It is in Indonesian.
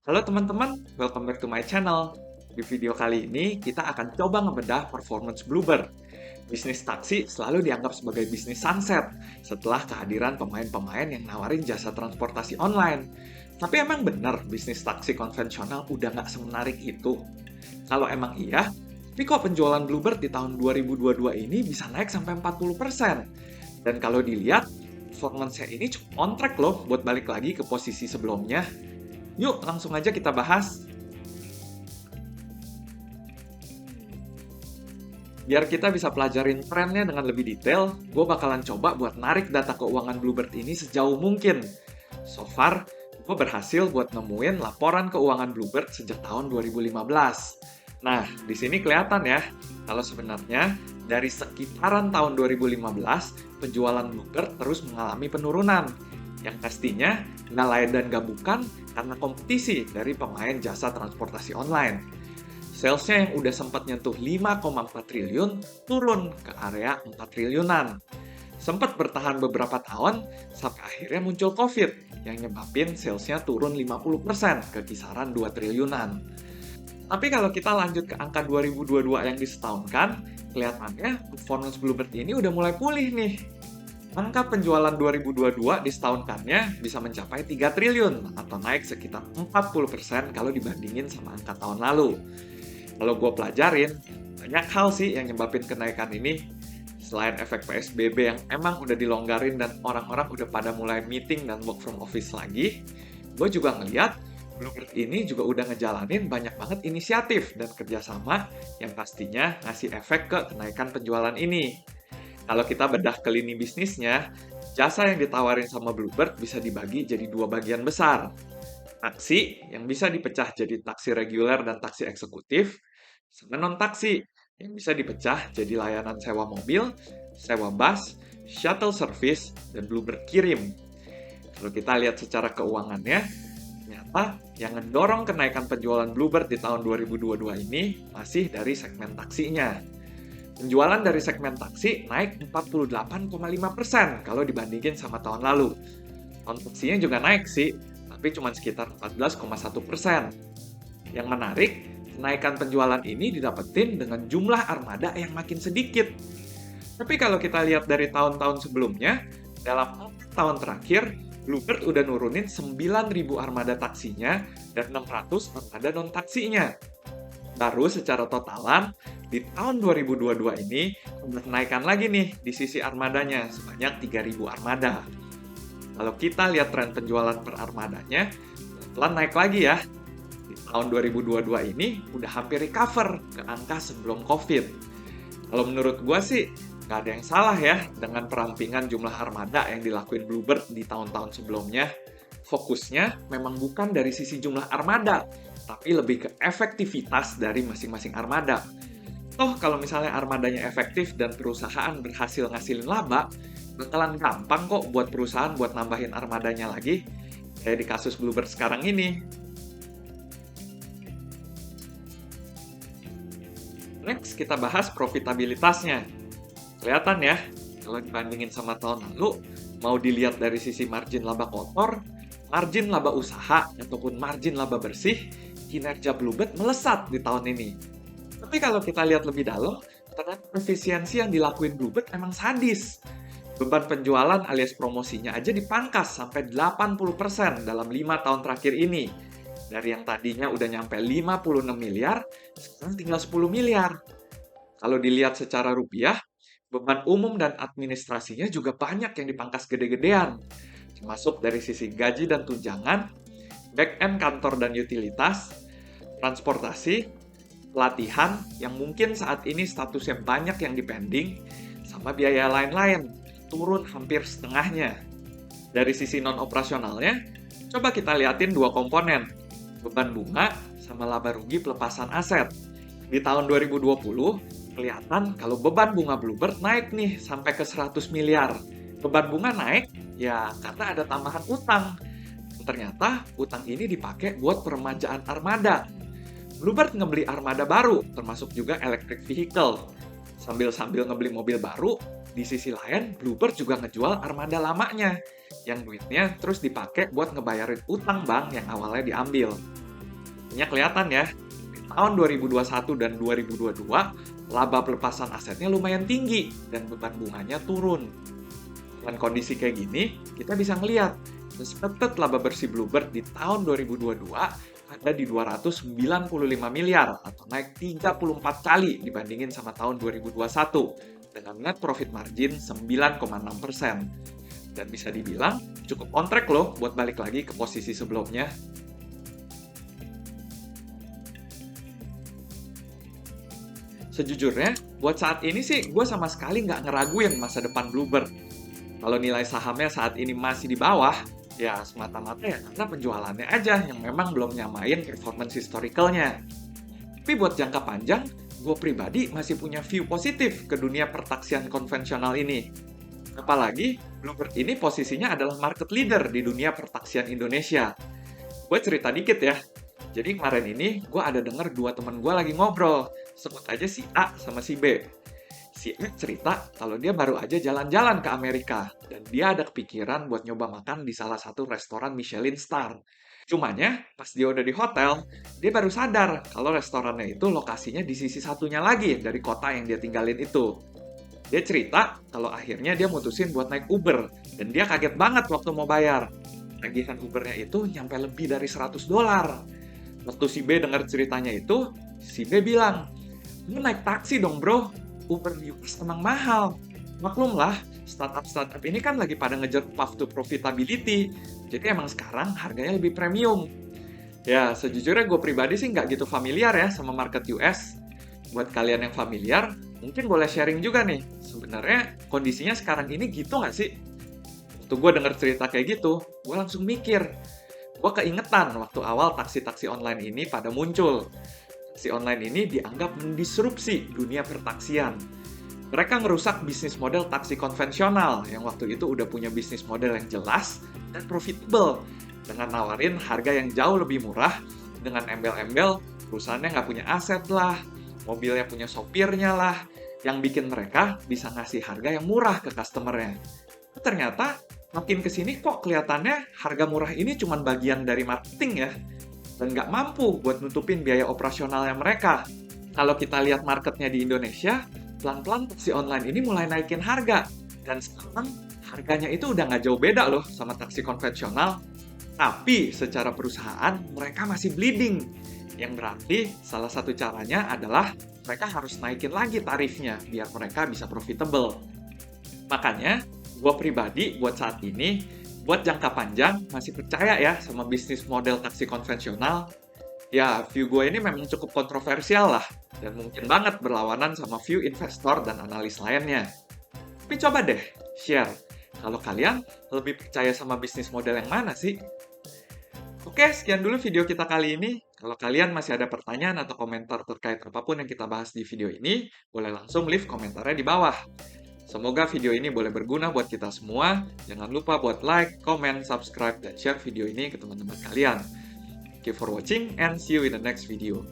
Halo teman-teman, welcome back to my channel. Di video kali ini, kita akan coba ngebedah performance Bluebird. Bisnis taksi selalu dianggap sebagai bisnis sunset setelah kehadiran pemain-pemain yang nawarin jasa transportasi online. Tapi emang benar bisnis taksi konvensional udah nggak semenarik itu? Kalau emang iya, tapi kok penjualan Bluebird di tahun 2022 ini bisa naik sampai 40%? Dan kalau dilihat, performance-nya ini cukup on track loh buat balik lagi ke posisi sebelumnya. Yuk, langsung aja kita bahas. Biar kita bisa pelajarin trennya dengan lebih detail, gue bakalan coba buat narik data keuangan Bluebird ini sejauh mungkin. So far, gue berhasil buat nemuin laporan keuangan Bluebird sejak tahun 2015. Nah, di sini kelihatan ya, kalau sebenarnya dari sekitaran tahun 2015, penjualan Bluebird terus mengalami penurunan. Yang pastinya nggak lain dan nggak bukan karena kompetisi dari pemain jasa transportasi online. Salesnya yang udah sempat nyentuh 5,4 triliun turun ke area 4 triliunan. Sempat bertahan beberapa tahun sampai akhirnya muncul COVID yang nyebabin salesnya turun 50% ke kisaran 2 triliunan. Tapi kalau kita lanjut ke angka 2022 yang disetahunkan, kelihatannya performance Bluebird ini udah mulai pulih nih. Angka penjualan 2022 disetahunkannya bisa mencapai 3 triliun atau naik sekitar 40% kalau dibandingin sama angka tahun lalu. Kalau gue pelajarin, banyak hal sih yang nyebabin kenaikan ini. Selain efek PSBB yang emang udah dilonggarin dan orang-orang udah pada mulai meeting dan work from office lagi, gue juga ngeliat Bluebird ini juga udah ngejalanin banyak banget inisiatif dan kerjasama yang pastinya ngasih efek ke kenaikan penjualan ini. Kalau kita bedah ke lini bisnisnya, jasa yang ditawarin sama Bluebird bisa dibagi jadi dua bagian besar. Taksi yang bisa dipecah jadi taksi reguler dan taksi eksekutif, sama non-taksi yang bisa dipecah jadi layanan sewa mobil, sewa bus, shuttle service, dan Bluebird kirim. Kalau kita lihat secara keuangannya, ternyata yang mendorong kenaikan penjualan Bluebird di tahun 2022 ini masih dari segmen taksinya. Penjualan dari segmen taksi naik 48,5% kalau dibandingin sama tahun lalu. Non-taksinya juga naik sih, tapi cuma sekitar 14,1%. Yang menarik, kenaikan penjualan ini didapetin dengan jumlah armada yang makin sedikit. Tapi kalau kita lihat dari tahun-tahun sebelumnya, dalam 4 tahun terakhir, Bluebird udah nurunin 9.000 armada taksinya dan 600 armada non-taksinya. Baru secara totalan, di tahun 2022 ini udah kenaikan lagi nih di sisi armadanya sebanyak 3.000 armada. Kalau kita lihat tren penjualan per armadanya, pelan naik lagi ya. Di tahun 2022 ini udah hampir recover ke angka sebelum COVID. Kalau menurut gua sih, nggak ada yang salah ya dengan perampingan jumlah armada yang dilakuin Bluebird di tahun-tahun sebelumnya. Fokusnya memang bukan dari sisi jumlah armada, tapi lebih ke efektivitas dari masing-masing armada. Toh kalau misalnya armadanya efektif dan perusahaan berhasil ngasilin laba, bakalan gampang kok buat perusahaan buat nambahin armadanya lagi, kayak di kasus Bluebird sekarang ini. Next, kita bahas profitabilitasnya. Kelihatan ya, kalau dibandingin sama tahun lalu, mau dilihat dari sisi margin laba kotor, margin laba usaha, ataupun margin laba bersih, kinerja Bluebird melesat di tahun ini. Tapi kalau kita lihat lebih dalam, ternyata efisiensi yang dilakuin Bluebird emang sadis. Beban penjualan alias promosinya aja dipangkas sampai 80% dalam 5 tahun terakhir ini. Dari yang tadinya udah nyampe 56 miliar, sekarang tinggal 10 miliar. Kalau dilihat secara rupiah, beban umum dan administrasinya juga banyak yang dipangkas gede-gedean. Termasuk dari sisi gaji dan tunjangan, back-end kantor dan utilitas, transportasi, pelatihan yang mungkin saat ini statusnya banyak yang dipending, sama biaya lain-lain, turun hampir setengahnya. Dari sisi non-operasionalnya, coba kita liatin dua komponen, beban bunga sama laba rugi pelepasan aset. Di tahun 2020, kelihatan kalau beban bunga Bluebird naik nih sampai ke 100 miliar. Beban bunga naik ya karena ada tambahan utang. Ternyata utang ini dipakai buat peremajaan armada. Bluebird ngebeli armada baru, termasuk juga electric vehicle. Sambil-sambil ngebeli mobil baru, di sisi lain Bluebird juga ngejual armada lamanya, yang duitnya terus dipakai buat ngebayarin utang bank yang awalnya diambil. Buktinya kelihatan ya. Di tahun 2021 dan 2022, laba pelepasan asetnya lumayan tinggi dan beban bunganya turun. Dengan kondisi kayak gini, kita bisa ngelihat expected laba bersih Bluebird di tahun 2022 ada di 295 miliar atau naik 34 kali dibandingin sama tahun 2021 dengan net profit margin 9,6%. Dan bisa dibilang cukup on track loh buat balik lagi ke posisi sebelumnya. Sejujurnya, buat saat ini sih gue sama sekali nggak ngeraguin masa depan Bluebird. Kalau nilai sahamnya saat ini masih di bawah, ya semata-mata ya karena penjualannya aja yang memang belum nyamain performance historicalnya. Tapi buat jangka panjang, gue pribadi masih punya view positif ke dunia pertaksian konvensional ini. Apalagi, Bluebird ini posisinya adalah market leader di dunia pertaksian Indonesia. Gue cerita dikit ya. Jadi kemarin ini gue ada denger dua teman gue lagi ngobrol. Sebut aja si A sama si B. Si A cerita kalau dia baru aja jalan-jalan ke Amerika dan dia ada kepikiran buat nyoba makan di salah satu restoran Michelin Star. Cumanya, pas dia udah di hotel, dia baru sadar kalau restorannya itu lokasinya di sisi satunya lagi dari kota yang dia tinggalin itu. Dia cerita kalau akhirnya dia mutusin buat naik Uber dan dia kaget banget waktu mau bayar. Tagihan Ubernya itu nyampe lebih dari $100. Waktu si B dengar ceritanya itu, si B bilang, "Lu naik taksi dong bro, Uber US emang mahal." Maklumlah, startup-startup ini kan lagi pada ngejar path to profitability, jadi emang sekarang harganya lebih premium. Ya, sejujurnya gue pribadi sih nggak gitu familiar ya sama market US. Buat kalian yang familiar, mungkin boleh sharing juga nih, sebenarnya kondisinya sekarang ini gitu nggak sih? Waktu gue denger cerita kayak gitu, gue langsung mikir, gue keingetan waktu awal taksi-taksi online ini pada muncul. Taksi online ini dianggap mendisrupsi dunia pertaksian. Mereka ngerusak bisnis model taksi konvensional yang waktu itu udah punya bisnis model yang jelas dan profitable dengan nawarin harga yang jauh lebih murah dengan embel-embel perusahaannya nggak punya aset lah, mobilnya punya sopirnya lah, yang bikin mereka bisa ngasih harga yang murah ke customernya. Ternyata makin kesini kok kelihatannya harga murah ini cuma bagian dari marketing ya, dan nggak mampu buat nutupin biaya operasionalnya mereka. Kalau kita lihat marketnya di Indonesia, pelan-pelan taksi online ini mulai naikin harga, dan sekarang harganya itu udah nggak jauh beda loh sama taksi konvensional. Tapi secara perusahaan mereka masih bleeding, yang berarti salah satu caranya adalah mereka harus naikin lagi tarifnya biar mereka bisa profitable. Makanya, gue pribadi buat saat ini, buat jangka panjang masih percaya ya sama bisnis model taksi konvensional. Ya, view gue ini memang cukup kontroversial lah, dan mungkin banget berlawanan sama view investor dan analis lainnya. Tapi coba deh, share, kalau kalian lebih percaya sama bisnis model yang mana sih? Oke, sekian dulu video kita kali ini. Kalau kalian masih ada pertanyaan atau komentar terkait apapun yang kita bahas di video ini, boleh langsung leave komentarnya di bawah. Semoga video ini boleh berguna buat kita semua. Jangan lupa buat like, comment, subscribe, dan share video ini ke teman-teman kalian. Thank you for watching and see you in the next video.